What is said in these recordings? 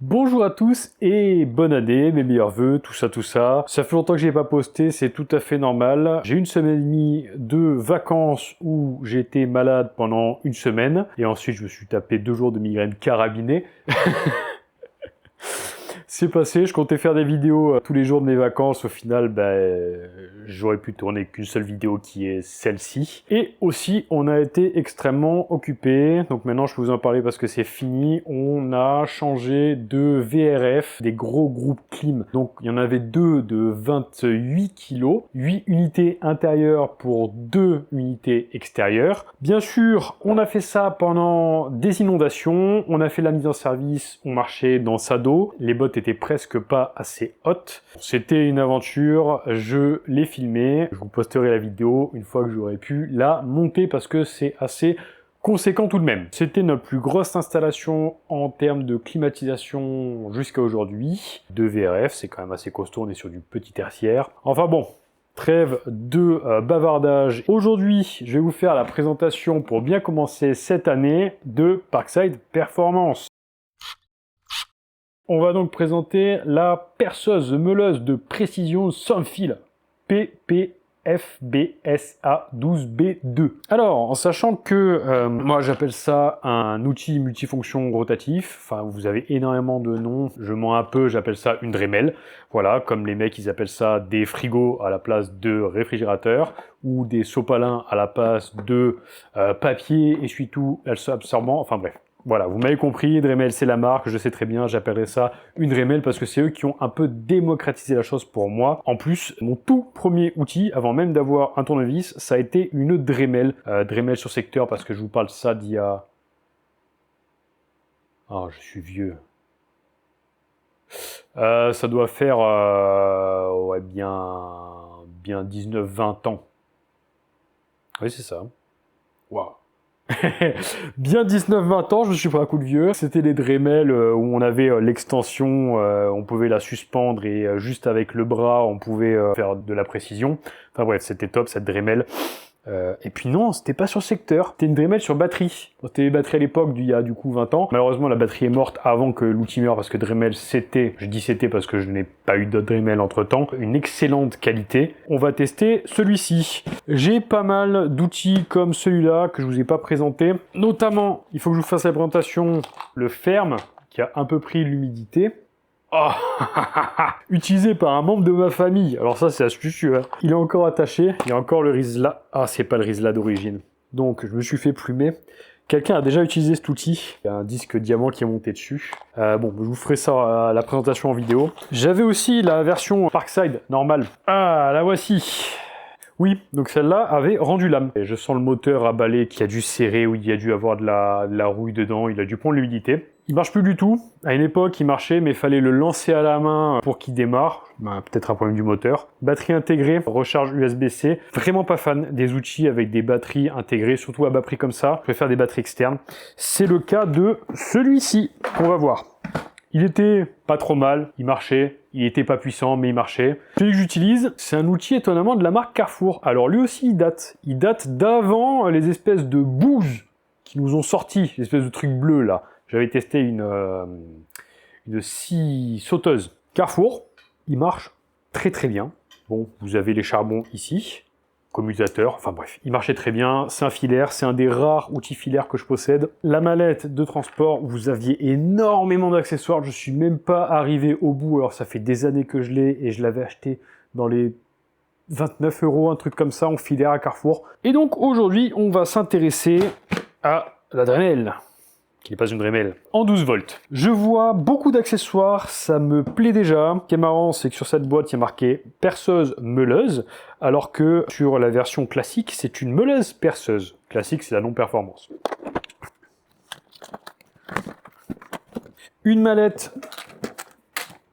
Bonjour à tous et bonne année, mes meilleurs vœux, tout ça, tout ça. Ça fait longtemps que j'ai pas posté, c'est tout à fait normal. J'ai une semaine et demie de vacances où j'ai été malade pendant une semaine et ensuite je me suis tapé 2 jours de migraine carabinée. C'est passé, je comptais faire des vidéos tous les jours de mes vacances. Au final, j'aurais pu tourner qu'une seule vidéo qui est celle-ci. Et aussi, on a été extrêmement occupés. Donc maintenant, je peux vous en parler parce que c'est fini. On a changé de VRF, des gros groupes clim. Donc il y en avait deux de 28 kg, 8 unités intérieures pour 2 unités extérieures. Bien sûr, on a fait ça pendant des inondations. On a fait la mise en service, on marchait dans sa dos. Les bottes étaient presque pas assez hautes. C'était une aventure, je l'ai filmé. Je vous posterai la vidéo une fois que j'aurai pu la monter parce que c'est assez conséquent tout de même. C'était notre plus grosse installation en termes de climatisation jusqu'à aujourd'hui. 2 VRF, c'est quand même assez costaud, on est sur du petit tertiaire. Enfin bon, trêve de bavardage. Aujourd'hui, je vais vous faire la présentation pour bien commencer cette année de Parkside Performance. On va donc présenter la perceuse meuleuse de précision sans fil, PPFBSA12B2. Alors, en sachant que moi j'appelle ça un outil multifonction rotatif, enfin vous avez énormément de noms, je mens un peu, j'appelle ça une Dremel, voilà, comme les mecs ils appellent ça des frigos à la place de réfrigérateurs, ou des sopalins à la place de papier essuie-tout absorbant, enfin bref. Voilà, vous m'avez compris, Dremel c'est la marque, je sais très bien, j'appellerai ça une Dremel parce que c'est eux qui ont un peu démocratisé la chose pour moi. En plus, mon tout premier outil, avant même d'avoir un tournevis, ça a été une Dremel. Dremel sur secteur parce que je vous parle de ça d'il y a... Ah, je suis vieux. Ça doit faire ouais, bien 19-20 ans. Oui, c'est ça. Waouh. Bien 19-20 ans, je me suis pris un coup de vieux. C'était les Dremel où on avait l'extension, on pouvait la suspendre et juste avec le bras, on pouvait faire de la précision. Enfin bref, c'était top cette Dremel. Et puis non, c'était pas sur secteur, c'était une Dremel sur batterie. C'était les batteries à l'époque d'il y a du coup 20 ans. Malheureusement, la batterie est morte avant que l'outil meure parce que Dremel c'était, je dis c'était parce que je n'ai pas eu d'autres Dremel entre temps, une excellente qualité. On va tester celui-ci. J'ai pas mal d'outils comme celui-là que je vous ai pas présenté. Notamment, il faut que je vous fasse la présentation, le ferme qui a un peu pris l'humidité. Oh, utilisé par un membre de ma famille. Alors ça, c'est astucieux. Hein. Il est encore attaché. Il y a encore le Rizla. Ah, c'est pas le Rizla d'origine. Donc, je me suis fait plumer. Quelqu'un a déjà utilisé cet outil. Il y a un disque diamant qui est monté dessus. Bon, je vous ferai ça à la présentation en vidéo. J'avais aussi la version Parkside normale. Ah, la voici. Oui, donc celle-là avait rendu l'âme. Je sens le moteur à balai qui a dû serrer, ou il y a dû avoir de la rouille dedans, il a dû prendre l'humidité. Il marche plus du tout. À une époque, il marchait, mais il fallait le lancer à la main pour qu'il démarre. Peut-être un problème du moteur. Batterie intégrée, recharge USB-C. Vraiment pas fan des outils avec des batteries intégrées, surtout à bas prix comme ça. Je préfère des batteries externes. C'est le cas de celui-ci qu'on va voir. Il était pas trop mal, il marchait, il était pas puissant, mais il marchait. Celui que j'utilise, c'est un outil étonnamment de la marque Carrefour. Alors lui aussi, il date d'avant les espèces de bouses qui nous ont sorti, les espèces de trucs bleus là. J'avais testé une scie sauteuse Carrefour, il marche très très bien. Bon, vous avez les charbons ici, commutateur, enfin bref, il marchait très bien, c'est un filaire, c'est un des rares outils filaires que je possède. La mallette de transport, vous aviez énormément d'accessoires, je suis même pas arrivé au bout, alors ça fait des années que je l'ai et je l'avais acheté dans les 29 €, un truc comme ça, en filaire à Carrefour. Et donc aujourd'hui, on va s'intéresser à la Dremel, qui n'est pas une Dremel, en 12 volts. Je vois beaucoup d'accessoires, ça me plaît déjà. Ce qui est marrant, c'est que sur cette boîte, il y a marqué perceuse meuleuse, alors que sur la version classique, c'est une meuleuse perceuse. Classique, c'est la non-performance. Une mallette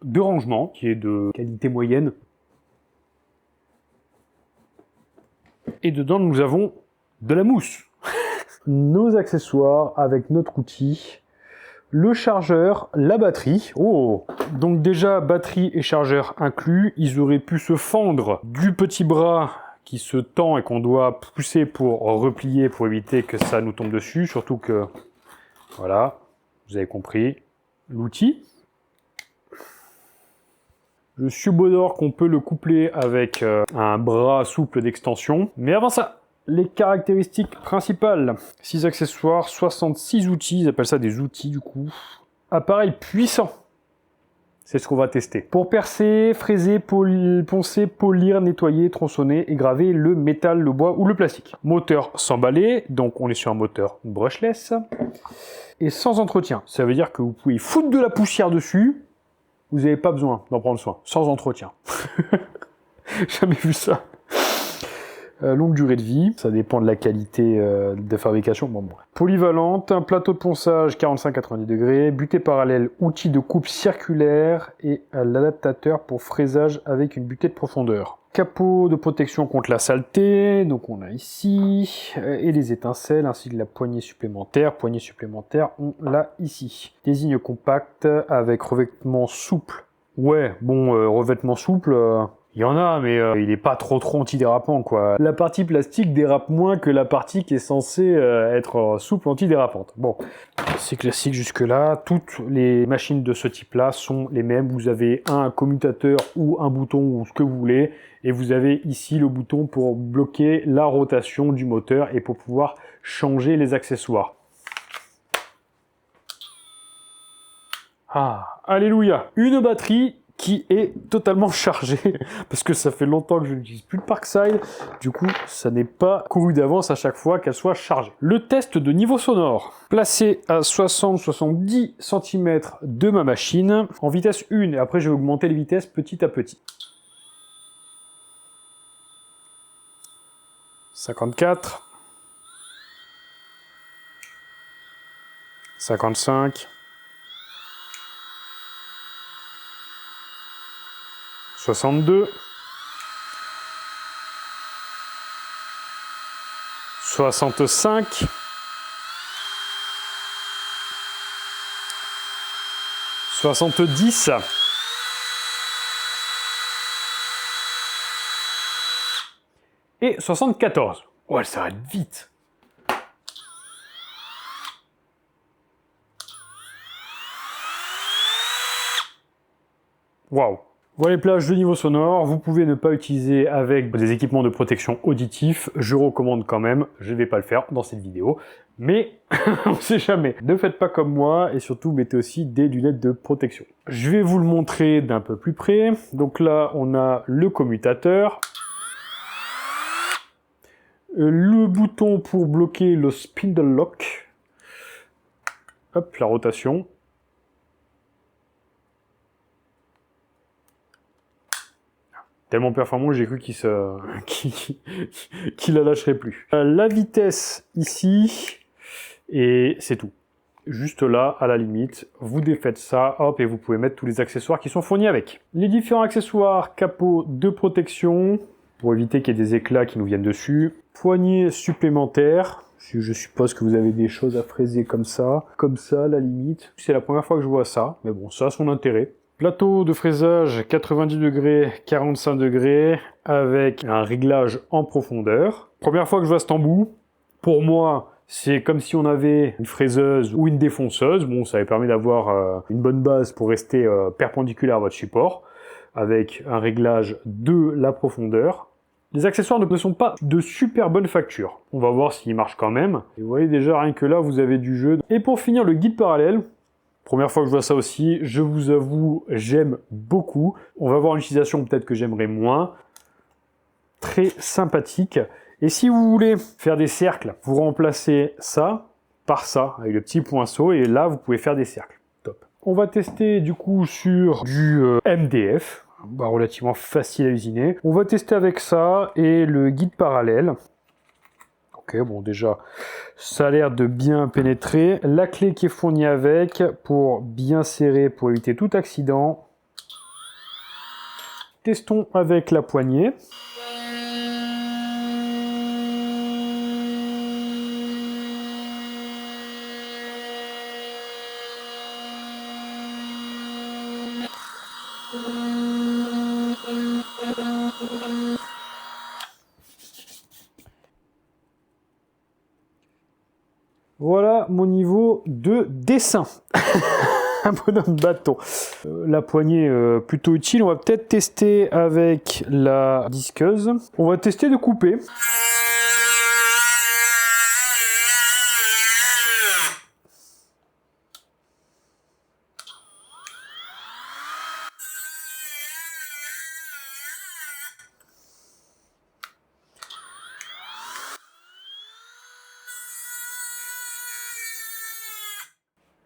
de rangement, qui est de qualité moyenne. Et dedans, nous avons de la mousse. Nos accessoires avec notre outil, le chargeur, la batterie. Oh, donc déjà batterie et chargeur inclus. Ils auraient pu se fendre du petit bras qui se tend et qu'on doit pousser pour replier pour éviter que ça nous tombe dessus. Surtout que, voilà, vous avez compris, l'outil. Je subodore qu'on peut le coupler avec un bras souple d'extension. Mais avant ça, les caractéristiques principales. 6 accessoires, 66 outils, ils appellent ça des outils du coup. Appareil puissant. C'est ce qu'on va tester. Pour percer, fraiser, poncer, polir, nettoyer, tronçonner et graver le métal, le bois ou le plastique. Moteur sans balai, donc on est sur un moteur brushless. Et sans entretien. Ça veut dire que vous pouvez foutre de la poussière dessus, vous n'avez pas besoin d'en prendre soin. Sans entretien. Jamais vu ça. Longue durée de vie, ça dépend de la qualité de fabrication. Bon. Polyvalente, un plateau de ponçage 45-90 degrés, butée parallèle, outil de coupe circulaire et l'adaptateur pour fraisage avec une butée de profondeur. Capot de protection contre la saleté, donc on a ici, et les étincelles ainsi que la poignée supplémentaire. Poignée supplémentaire, on l'a ici. Désigne compact avec revêtement souple. Ouais, bon, revêtement souple... Il y en a, mais il n'est pas trop antidérapant, quoi. La partie plastique dérape moins que la partie qui est censée être souple antidérapante. Bon, c'est classique jusque-là. Toutes les machines de ce type-là sont les mêmes. Vous avez un commutateur ou un bouton ou ce que vous voulez. Et vous avez ici le bouton pour bloquer la rotation du moteur et pour pouvoir changer les accessoires. Ah, alléluia! Une batterie qui est totalement chargé, parce que ça fait longtemps que je n'utilise plus le Parkside, du coup ça n'est pas couru d'avance à chaque fois qu'elle soit chargée. Le test de niveau sonore, placé à 60-70 cm de ma machine, en vitesse 1, et après je vais augmenter les vitesses petit à petit. 54, 55, 62, 65, 70, et 74. Oh, elle s'arrête vite. Waouh. Voilà les plages de niveau sonore, vous pouvez ne pas utiliser avec des équipements de protection auditif, je recommande quand même, je ne vais pas le faire dans cette vidéo, mais on ne sait jamais. Ne faites pas comme moi et surtout mettez aussi des lunettes de protection. Je vais vous le montrer d'un peu plus près, donc là on a le commutateur, le bouton pour bloquer le spindle lock, hop, la rotation, tellement performant, j'ai cru qu'il la lâcherait plus. La vitesse ici, et c'est tout. Juste là, à la limite, vous défaites ça, hop, et vous pouvez mettre tous les accessoires qui sont fournis avec. Les différents accessoires, capot de protection, pour éviter qu'il y ait des éclats qui nous viennent dessus. Poignée supplémentaire, si je suppose que vous avez des choses à fraiser comme ça, à la limite. C'est la première fois que je vois ça, mais bon, ça a son intérêt. Plateau de fraisage 90 degrés, 45 degrés, avec un réglage en profondeur. Première fois que je vois cet embout, pour moi, c'est comme si on avait une fraiseuse ou une défonceuse. Bon, ça permet d'avoir une bonne base pour rester perpendiculaire à votre support, avec un réglage de la profondeur. Les accessoires ne sont pas de super bonne facture. On va voir s'ils marchent quand même. Et vous voyez déjà, rien que là, vous avez du jeu. Et pour finir, le guide parallèle. Première fois que je vois ça aussi, je vous avoue, j'aime beaucoup. On va voir une utilisation peut-être que j'aimerais moins. Très sympathique. Et si vous voulez faire des cercles, vous remplacez ça par ça, avec le petit poinceau, et là, vous pouvez faire des cercles. Top. On va tester du coup sur du MDF, relativement facile à usiner. On va tester avec ça et le guide parallèle. Ok, bon déjà, ça a l'air de bien pénétrer. La clé qui est fournie avec pour bien serrer, pour éviter tout accident. Testons avec la poignée. Voilà mon niveau de dessin. un bonhomme bâton. La poignée plutôt utile. On va peut-être tester avec la disqueuse. On va tester de couper.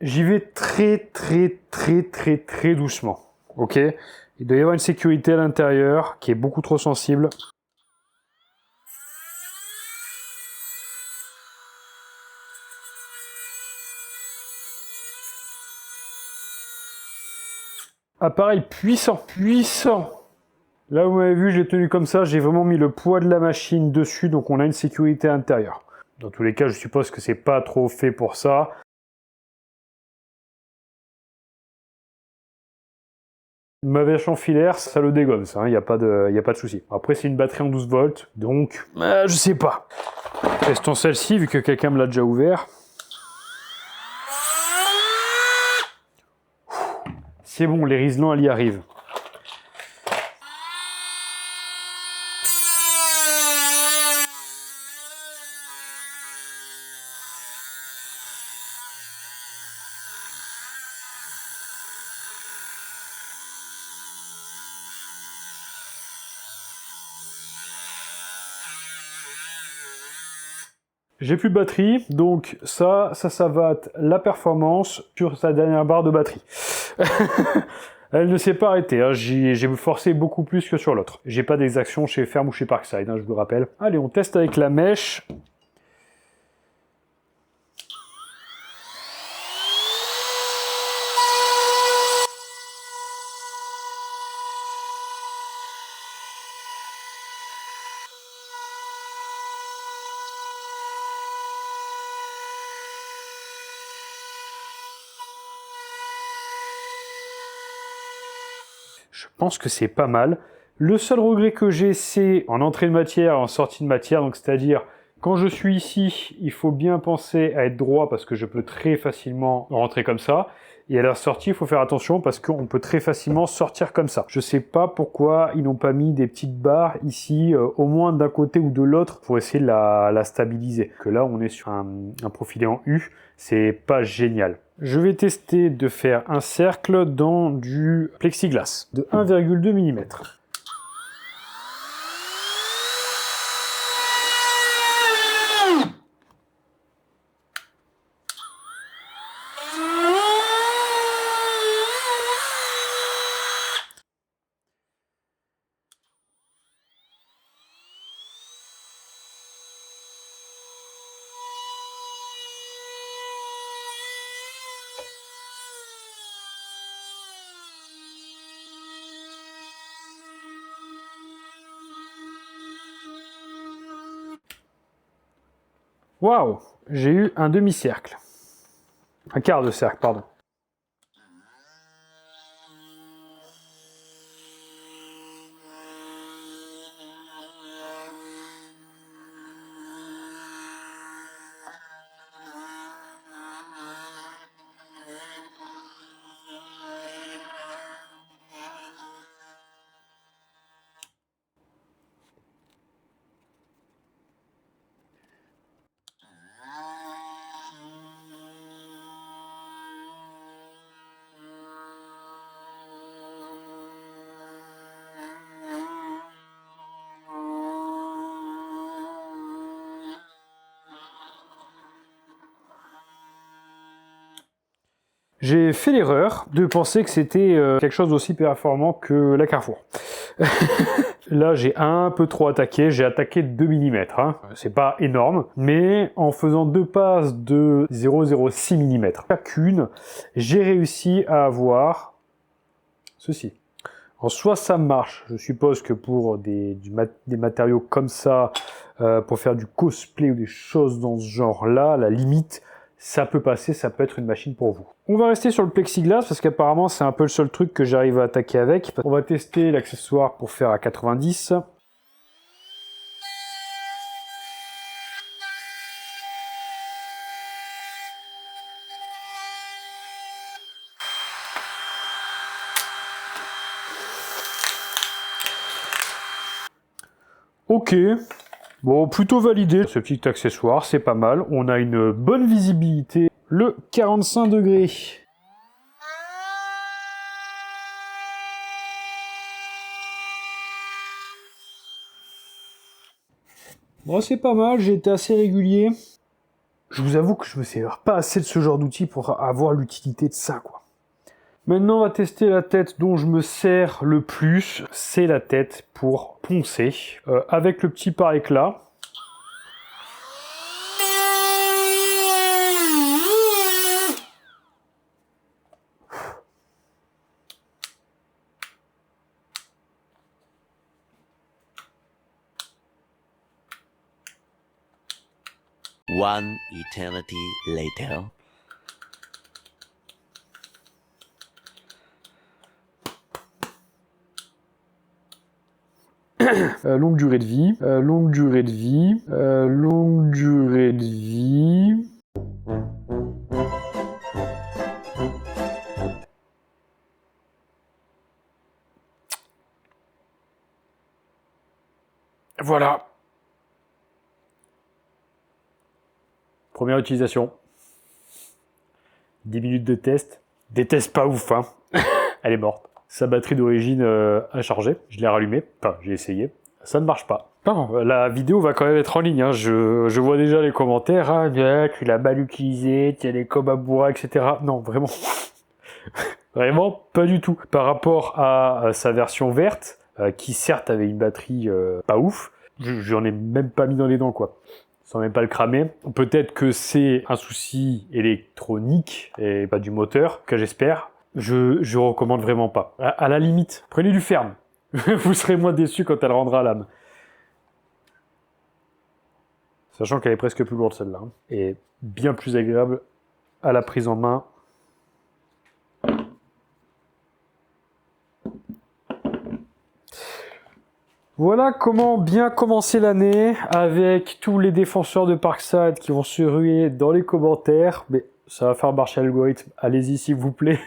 J'y vais très doucement, ok? Il doit y avoir une sécurité à l'intérieur qui est beaucoup trop sensible. Appareil puissant. Là, vous m'avez vu, je l'ai tenu comme ça, j'ai vraiment mis le poids de la machine dessus, donc on a une sécurité à l'intérieur. Dans tous les cas, je suppose que c'est pas trop fait pour ça. Ma vache en filaire, ça le dégomme, ça, il n'y a pas de souci. Après, c'est une batterie en 12 volts, donc je sais pas. Testons celle-ci, vu que quelqu'un me l'a déjà ouvert. C'est bon, les Riesland, elle y arrive. J'ai plus de batterie, donc ça va être la performance sur sa dernière barre de batterie. Elle ne s'est pas arrêtée, hein. J'ai forcé beaucoup plus que sur l'autre. J'ai pas d'exaction chez Ferme ou chez Parkside, hein, je vous le rappelle. Allez, on teste avec la mèche. Je pense que c'est pas mal. Le seul regret que j'ai, c'est en entrée de matière, en sortie de matière, donc c'est-à-dire quand je suis ici, il faut bien penser à être droit parce que je peux très facilement rentrer comme ça. Et à la sortie, il faut faire attention parce qu'on peut très facilement sortir comme ça. Je sais pas pourquoi ils n'ont pas mis des petites barres ici, au moins d'un côté ou de l'autre, pour essayer de la stabiliser. Que là, on est sur un profilé en U, c'est pas génial. Je vais tester de faire un cercle dans du plexiglas de 1,2 mm. Waouh, j'ai eu un demi-cercle. Un quart de cercle, pardon. J'ai fait l'erreur de penser que c'était quelque chose d'aussi performant que la Carrefour. Là, j'ai un peu trop attaqué, j'ai attaqué 2 mm. Hein. C'est pas énorme, mais en faisant deux passes de 0,06 mm chacune, j'ai réussi à avoir ceci. En soi, ça marche. Je suppose que pour des matériaux comme ça, pour faire du cosplay ou des choses dans ce genre-là, la limite, ça peut passer, ça peut être une machine pour vous. On va rester sur le plexiglas parce qu'apparemment c'est un peu le seul truc que j'arrive à attaquer avec. On va tester l'accessoire pour faire à 90. Ok. Bon, plutôt validé. Ce petit accessoire, c'est pas mal. On a une bonne visibilité. Le 45 degrés. Bon, c'est pas mal, j'ai été assez régulier. Je vous avoue que je me sers pas assez de ce genre d'outil pour avoir l'utilité de ça, quoi. Maintenant, on va tester la tête dont je me sers le plus. C'est la tête pour poncer. Avec le petit par éclat. One eternity later. Longue durée de vie, longue durée de vie, longue durée de vie. Voilà. Première utilisation. 10 minutes de test. Des tests pas ouf, hein. Elle est morte. Sa batterie d'origine a chargé. Je l'ai rallumée. Enfin, j'ai essayé. Ça ne marche pas. Non, la vidéo va quand même être en ligne. Hein. Je vois déjà les commentaires. Ah, bien, tu l'as mal utilisé, tu as des Komaboura, etc. Non, vraiment. Vraiment, pas du tout. Par rapport à sa version verte, qui certes avait une batterie pas ouf, j'en ai même pas mis dans les dents, quoi. Sans même pas le cramer. Peut-être que c'est un souci électronique et pas du moteur, que j'espère. Je recommande vraiment pas. À la limite, prenez du ferme. Vous serez moins déçus quand elle rendra l'âme. Sachant qu'elle est presque plus lourde celle-là. Hein, et bien plus agréable à la prise en main. Voilà comment bien commencer l'année avec tous les défenseurs de Parkside qui vont se ruer dans les commentaires. Mais ça va faire marcher l'algorithme. Allez-y s'il vous plaît.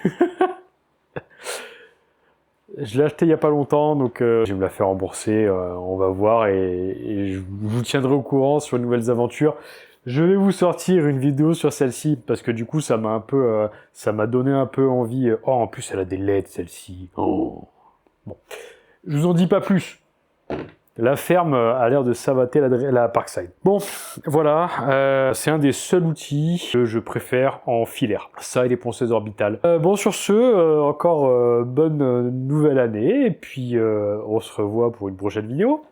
Je l'ai acheté il n'y a pas longtemps, donc je vais me la faire rembourser. On va voir et je vous tiendrai au courant sur les nouvelles aventures. Je vais vous sortir une vidéo sur celle-ci parce que du coup ça m'a un peu, ça m'a donné un peu envie. Oh, en plus elle a des LED celle-ci. Oh. Bon, je vous en dis pas plus. La ferme a l'air de savater la Parkside. Bon, voilà, c'est un des seuls outils que je préfère en filaire. Ça et les ponceuses orbitales. Bon, sur ce, encore bonne nouvelle année, et puis on se revoit pour une prochaine vidéo.